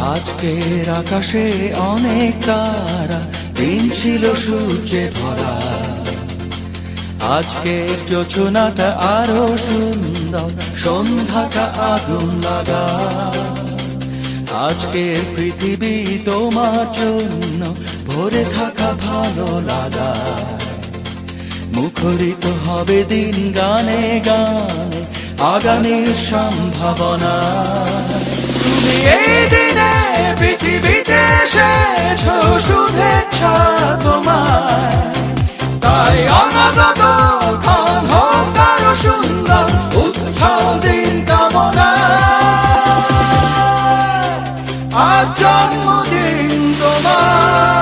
আজকের আকাশে অনেক তারা, দিন ছিল সূর্যে ভরা। আজকের যোজনাটা আরো সুন্দর, সন্ধ্যাটা আগুন লাগা। আজকের পৃথিবী তোমার জন্য ভরে থাকা ভালো লাগা। মুখরিত হবে দিন গানে গানে, আগামীর সম্ভাবনা। তুমি এই দিনে পৃথিবীতে এসেছো, শুভেচ্ছা তোমায়। তাই অনাগত ক্ষণ হোক আরো সুন্দর, উৎসব দিন কামনা। আজ জন্মদিন তোমার।